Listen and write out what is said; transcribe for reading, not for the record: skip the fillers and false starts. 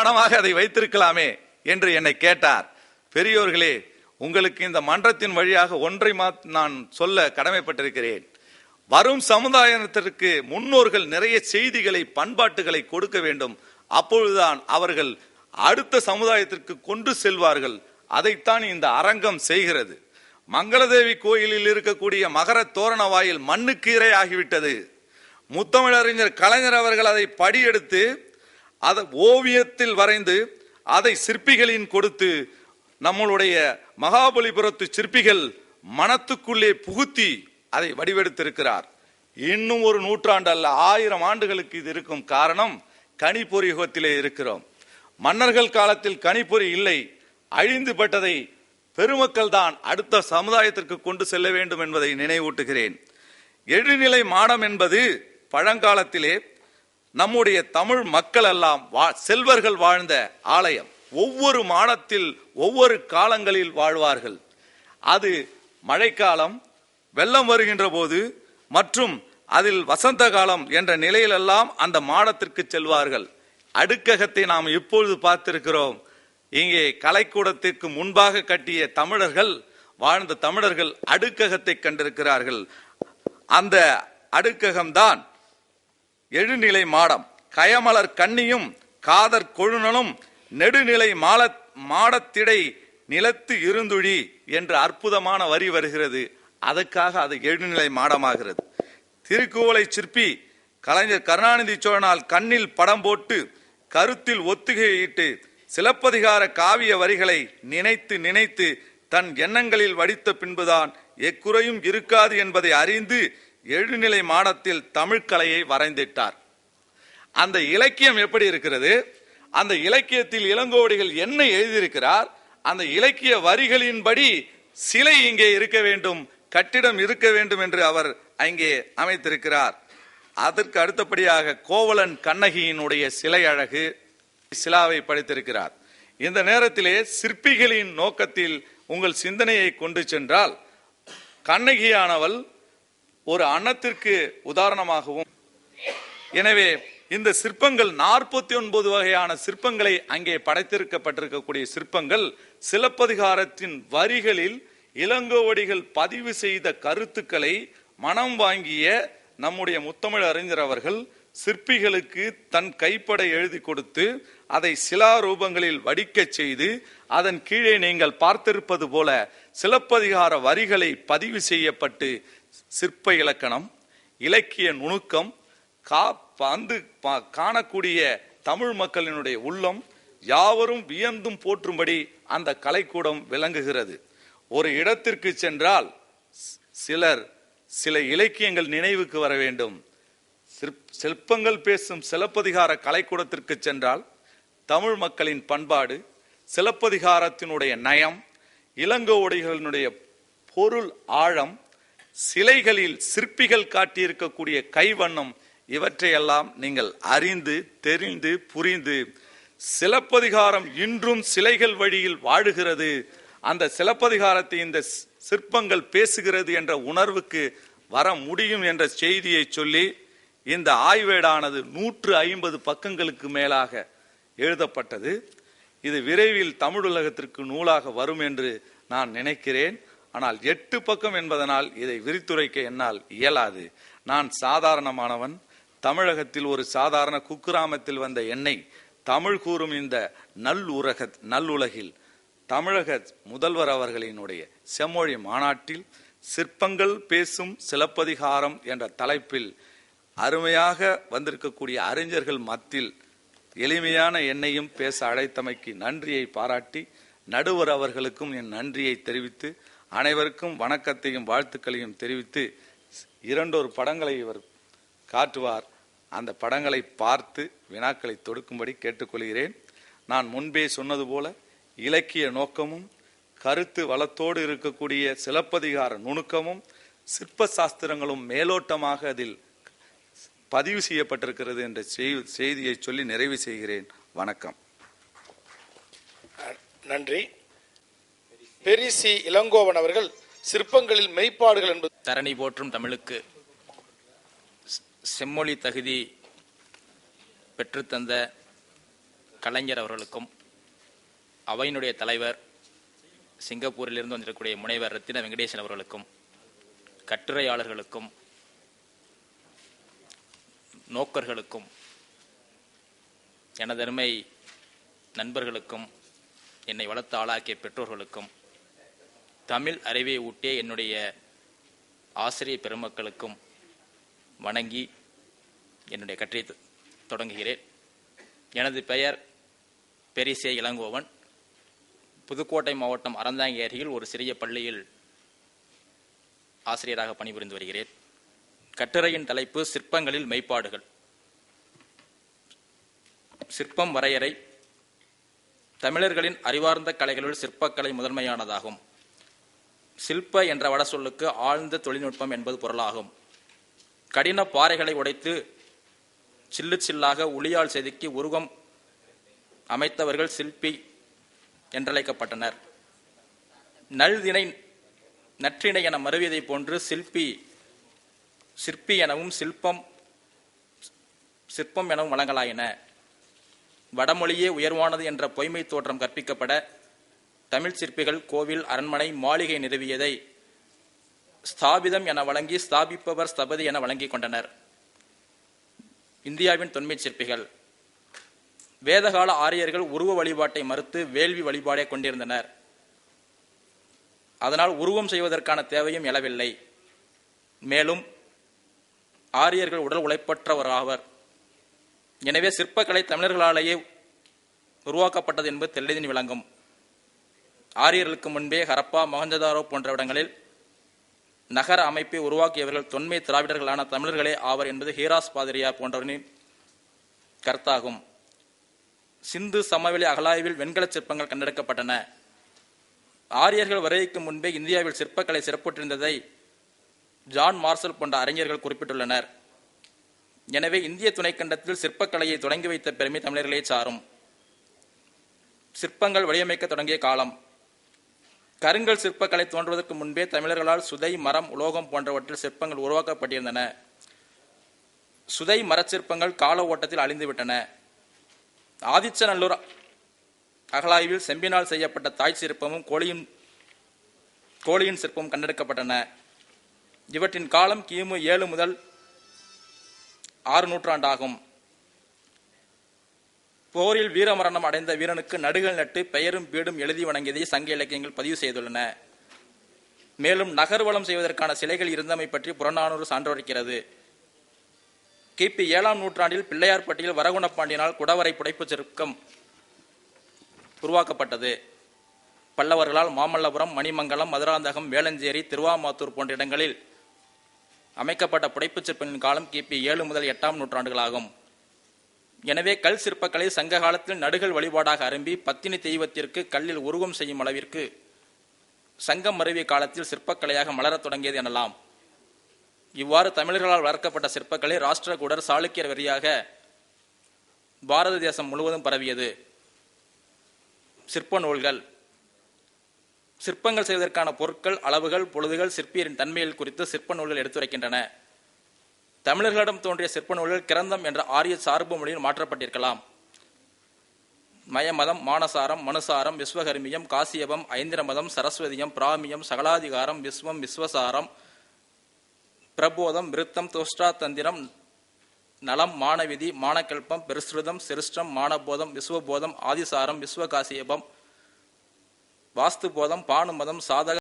மாடமாக அதை வைத்திருக்கலாமே என்று என்னை கேட்டார். பெரியோர்களே, உங்களுக்கு இந்த மன்றத்தின் வழியாக ஒன்றை நான் சொல்ல கடமைப்பட்டிருக்கிறேன். வரும் சமுதாயத்திற்கு முன்னோர்கள் நிறைய செய்திகளை, பண்பாட்டுகளை கொடுக்க வேண்டும். அப்பொழுதுதான் அவர்கள் அடுத்த சமுதாயத்திற்கு கொண்டு செல்வார்கள். அதைத்தான் இந்த அரங்கம் செய்கிறது. மங்களதேவி கோயிலில் இருக்கக்கூடிய மகர தோரண வாயில் மண்ணுக்கீரை ஆகிவிட்டது. முத்தமிழறிஞர் கலைஞர் அவர்கள் அதை படியெடுத்து அதை ஓவியத்தில் வரைந்து அதை சிற்பிகளின் கொடுத்து நம்மளுடைய மகாபலிபுரத்து சிற்பிகள் மனத்துக்குள்ளே புகுத்தி அதை வடிவெடுத்திருக்கிறார். இன்னும் ஒரு நூற்றாண்டு அல்ல, 1000 ஆண்டுகளுக்கு இது இருக்கும். காரணம், கணிப்பொறி யுகத்திலே இருக்கிறோம். மன்னர்கள் காலத்தில் கணிப்பொறி இல்லை, அழிந்துபட்டதை பெருமக்கள் தான் அடுத்த சமுதாயத்திற்கு கொண்டு செல்ல வேண்டும் என்பதை நினைவூட்டுகிறேன். எழுநிலை மாடம் என்பது பழங்காலத்திலே நம்முடைய தமிழ் மக்கள் எல்லாம் செல்வர்கள் வாழ்ந்த ஆலயம். ஒவ்வொரு மாடத்தில் ஒவ்வொரு காலங்களில் வாழ்வார்கள். அது மழைக்காலம், வெள்ளம் வருகின்ற போது மற்றும் அதில் வசந்த காலம் என்ற நிலையிலெல்லாம் அந்த மாடத்திற்கு செல்வார்கள். அடுக்ககத்தை நாம் இப்பொழுது பார்த்திருக்கிறோம். இங்கே கலைக்கூடத்திற்கு முன்பாக கட்டிய தமிழர்கள், வாழ்ந்த தமிழர்கள் அடுக்ககத்தை கண்டிருக்கிறார்கள். அந்த அடுக்ககம்தான் எழுநிலை மாடம். கயமலர் கண்ணியும் காதற் கொழுநலும் நெடுநிலை மாடத்திடை நிலத்து இருந்துழி என்ற அற்புதமான வரி வருகிறது. அதற்காக அது எழுநிலை மாடமாகிறது. திருக்குவளை சிற்பி கலைஞர் கருணாநிதி சோழனால் கண்ணில் படம் போட்டு கருத்தில் ஒத்திகையிட்டு சிலப்பதிகார காவிய வரிகளை நினைத்து நினைத்து தன் எண்ணங்களில் வடித்த பின்புதான் எக்குறையும் இருக்காது என்பதை அறிந்து எழுநிலை மாடத்தில் தமிழ்கலையை வரைந்திட்டார். அந்த இலக்கியம் எப்படி இருக்கிறது? அந்த இலக்கியத்தில் இளங்கோவடிகள் என்ன எழுதியிருக்கிறார்? அந்த இலக்கிய வரிகளின்படி சிலை இங்கே இருக்க வேண்டும், கட்டிடம் இருக்க வேண்டும் என்று அவர் அங்கே அமைத்திருக்கிறார். அதற்கு அடுத்தபடியாக கோவலன் கண்ணகியினுடைய சிலை அழகு சிலாவை படைத்திருக்கிறார். இந்த நேரத்திலே சிற்பிகளின் நோக்கத்தில் உங்கள் சிந்தனையை கொண்டு சென்றால், கண்ணகியானவள் ஒரு அன்னத்திற்கு உதாரணமாகவும், எனவே இந்த சிற்பங்கள் 49 வகையான சிற்பங்களை அங்கே படைத்திருக்கப்பட்டிருக்கக்கூடிய சிற்பங்கள் சிலப்பதிகாரத்தின் வரிகளில் இளங்கோவடிகள் பதிவு செய்த கருத்துக்களை மனம் வாங்கிய நம்முடைய முத்தமிழ் அறிஞர் அவர்கள் சிற்பிகளுக்கு தன் கைப்பட எழுதி கொடுத்து அதை சிலா ரூபங்களில் வடிக்க செய்து அதன் கீழே நீங்கள் பார்த்திருப்பது போல சிலப்பதிகார வரிகளை பதிவு செய்யப்பட்டு சிற்ப இலக்கணம், இலக்கிய நுணுக்கம், காணக்கூடிய தமிழ் மக்களினுடைய உள்ளம் யாவரும் வியந்தும் போற்றும்படி அந்த கலைக்கூடம் விளங்குகிறது. ஒரு இடத்திற்கு சென்றால் சில இலக்கியங்கள் நினைவுக்கு வர வேண்டும். சிற்பங்கள் பேசும் சிலப்பதிகார கலைக்கூடத்திற்கு சென்றால் தமிழ் மக்களின் பண்பாடு, சிலப்பதிகாரத்தினுடைய நயம், இளங்கோவடிகளினுடைய பொருள் ஆழம், சிலைகளில் சிற்பிகள் காட்டியிருக்கக்கூடிய கைவண்ணம், இவற்றையெல்லாம் நீங்கள் அறிந்து தெரிந்து புரிந்து சிலப்பதிகாரம் இன்றும் சிலைகள் வழியில் வாழுகிறது, அந்த சிலப்பதிகாரத்தை இந்த சிற்பங்கள் பேசுகிறது என்ற உணர்வுக்கு வர முடியும் என்ற செய்தியை சொல்லி இந்த ஆய்வேடானது 150 பக்கங்களுக்கு மேலாக எழுதப்பட்டது. இது விரைவில் தமிழுலகத்திற்கு நூலாக வரும் என்று நான் நினைக்கிறேன். ஆனால் 8 பக்கம் என்பதனால் இதை விரித்துரைக்க என்னால் இயலாது. நான் சாதாரணமானவன். தமிழகத்தில் ஒரு சாதாரண குக்கிராமத்தில் வந்த என்னை தமிழ் கூறும் இந்த நல்லுலகில் தமிழக முதல்வர் அவர்களினுடைய செம்மொழி மாநாட்டில் சிற்பங்கள் பேசும் சிலப்பதிகாரம் என்ற தலைப்பில் அருமையாக வந்திருக்கக்கூடிய அறிஞர்கள் மத்தியில் எளிமையான என்னையும் பேச அழைத்தமைக்கு நன்றியை பாராட்டி, நடுவர் அவர்களுக்கும் என் நன்றியை தெரிவித்து, அனைவருக்கும் வணக்கத்தையும் வாழ்த்துக்களையும் தெரிவித்து, 2 படங்களை இவர் காட்டுவார். அந்த படங்களை பார்த்து வினாக்களை தொடுக்கும்படி கேட்டுக்கொள்கிறேன். நான் முன்பே சொன்னது போல இலக்கிய நோக்கமும் கருத்து வளத்தோடு இருக்கக்கூடிய சிலப்பதிகார நுணுக்கமும் சிற்ப சாஸ்திரங்களும் மேலோட்டமாக அதில் பதிவு செய்யப்பட்டிருக்கிறது என்ற செய்தியை சொல்லி நிறைவு செய்கிறேன். வணக்கம். நன்றி. பெரிசி இளங்கோவன் அவர்கள் சிற்பங்களில் மெய்ப்பாடுகள் என்பது தரணி போற்றும் தமிழுக்கு செம்மொழி தகுதி பெற்றுத்தந்த கலைஞர் அவர்களுக்கும், அவையினுடைய தலைவர் சிங்கப்பூரிலிருந்து வந்திருக்கக்கூடிய முனைவர் ரத்தின வெங்கடேசன் அவர்களுக்கும், கட்டுரையாளர்களுக்கும், நோக்கர்களுக்கும், எனதருமை நண்பர்களுக்கும், என்னை வளர்த்து ஆளாக்கிய பெற்றோர்களுக்கும், தமிழ் அறிவை ஊட்டிய என்னுடைய ஆசிரியர் பெருமக்களுக்கும் வணங்கி என்னுடைய கட்டுரையை தொடங்குகிறேன். எனது பெயர் பெரிசே இளங்கோவன். புதுக்கோட்டை மாவட்டம் அறந்தாங்கி அருகில் ஒரு சிறிய பள்ளியில் ஆசிரியராக பணிபுரிந்து வருகிறேன். கட்டுரையின் தலைப்பு சிற்பங்களில் மெய்ப்பாடுகள். சிற்பம் வரையறை. தமிழர்களின் அறிவார்ந்த கலைகளுள் சிற்பக்கலை முதன்மையானதாகும். சில்ப என்ற வட சொல்லுக்கு ஆழ்ந்த தொழில்நுட்பம் என்பது பொருளாகும். கடின பாறைகளை உடைத்து சில்லு சில்லாக உளியால் செதுக்கி உருவம் அமைத்தவர்கள் சிற்பி என்றழைக்கப்பட்டனர். நல்தினை நற்றிணை என மறுவியதை போன்று சிற்பி எனவும் சிற்பம் எனவும் வழங்கலாயின. வடமொழியே உயர்வானது என்ற பொய்மை தோற்றம் கற்பிக்கப்பட தமிழ் சிற்பிகள் கோவில், அரண்மனை, மாளிகை நிறுவியதை ஸ்தாபிதம் என வழங்கி ஸ்தாபிப்பவர் ஸ்தபதி என வழங்கிக் கொண்டனர். இந்தியாவின் தொன்மை சிற்பிகள். வேதகால ஆரியர்கள் உருவ வழிபாட்டை மறுத்து வேள்வி வழிபாடை கொண்டிருந்தனர். அதனால் உருவம் செய்வதற்கான தேவையும் எழவில்லை. மேலும் ஆரியர்கள் உடல் உழைப்பற்றவராவர். எனவே சிற்பக்கலை தமிழர்களாலேயே உருவாக்கப்பட்டது என்பது தெளிதின் விளங்கும். ஆரியர்களுக்கு முன்பே ஹரப்பா, மொஹஞ்சதாரோ போன்ற இடங்களில் நகர அமைப்பை உருவாக்கியவர்கள் தொன்மை திராவிடர்களான தமிழர்களே ஆவர் என்பது ஹீராஸ் பாதிரியா போன்றவரின் கருத்தாகும். சிந்து சமவெளி அகலாய்வில் வெண்கல சிற்பங்கள் கண்டெடுக்கப்பட்டன. ஆரியர்கள் வருகைக்கு முன்பே இந்தியாவில் சிற்பக்கலை சிறப்புற்றிருந்ததை ஜான் மார்சல் போன்ற அறிஞர்கள் குறிப்பிட்டுள்ளனர். எனவே இந்திய துணைக்கண்டத்தில் சிற்பக்கலையை தொடங்கி வைத்த பெருமை தமிழர்களே சாரும். சிற்பங்கள் வடிவமைக்க தொடங்கிய காலம். கருங்கல் சிற்பக்கலை தோன்றுவதற்கு முன்பே தமிழர்களால் சுதை, மரம், உலோகம் போன்றவற்றில் சிற்பங்கள் உருவாக்கப்பட்டிருந்தன. சுதை மரச்சிற்பங்கள் கால ஓட்டத்தில் அழிந்துவிட்டன. ஆதிச்சநல்லூர் அகலாய்வில் செம்பினால் செய்யப்பட்ட தாய் சிற்பமும் கோழியின் சிற்பமும் கண்டெடுக்கப்பட்டன. இவற்றின் காலம் கிமு 7 முதல் 6 நூற்றாண்டாகும். போரில் வீரமரணம் அடைந்த வீரனுக்கு நடுகள் நட்டு பெயரும் வீடும் எழுதி வணங்கியதை சங்க இலக்கியங்கள் பதிவு செய்துள்ளன. மேலும் நகர்வலம் செய்வதற்கான சிலைகள் இருந்தமை பற்றி புறநானூறு சான்றளிக்கிறது. கிபி 7ஆம் நூற்றாண்டில் பிள்ளையார்பட்டியில் வரகுணப்பாண்டியனால் குடவரை புடைப்பு சிற்பம் உருவாக்கப்பட்டது. பல்லவர்களால் மாமல்லபுரம், மணிமங்கலம், மதுராந்தகம், வேளஞ்சேரி, திருவாமாத்தூர் போன்ற இடங்களில் அமைக்கப்பட்ட புடைப்புச் சிற்பங்களின் காலம் கிபி 7 முதல் 8ஆம் நூற்றாண்டுகளாகும். எனவே கல் சிற்பக்கலை சங்க காலத்தில் நடுகள் வழிபாடாக அரும்பி பத்தினி தெய்வத்திற்கு கல்லில் உருவம் செய்யும் அளவிற்கு சங்கம் மருவிய காலத்தில் சிற்பக்கலையாக மலரத் தொடங்கியது எனலாம். இவ்வாறு தமிழர்களால் வளர்க்கப்பட்ட சிற்பக்கலை ராஷ்டிரகூடர், சாளுக்கியர் வழியாக பாரத தேசம் முழுவதும் பரவியது. சிற்ப நூல்கள். சிற்பங்கள் செய்வதற்கான பொருட்கள், அளவுகள், பொழுதுகள், சிற்பியரின் தன்மைகள் குறித்து சிற்ப நூல்கள் எடுத்துரைக்கின்றன. தமிழர்களிடம் தோன்றிய சிற்ப நூல்கள் கிரந்தம் என்ற ஆரிய சார்பு மொழியில் மாற்றப்பட்டிருக்கலாம். மயமதம், மானசாரம், மனுசாரம், விஸ்வகர்மியம், காசியபம், ஐந்திரமதம், சரஸ்வதியம், பிராமியம், சகலாதிகாரம், விஸ்வம், விஸ்வசாரம், பிரபோதம், விருத்தம், தோஷ்டாதந்திரம், நலம், மானவிதி, மானகல்பம், பெருஸ்ருதம், சிருஷ்டம், மானபோதம், விஸ்வபோதம், ஆதிசாரம், விஸ்வகாசியபம், வாஸ்துபோதம், பானுமதம், சாதக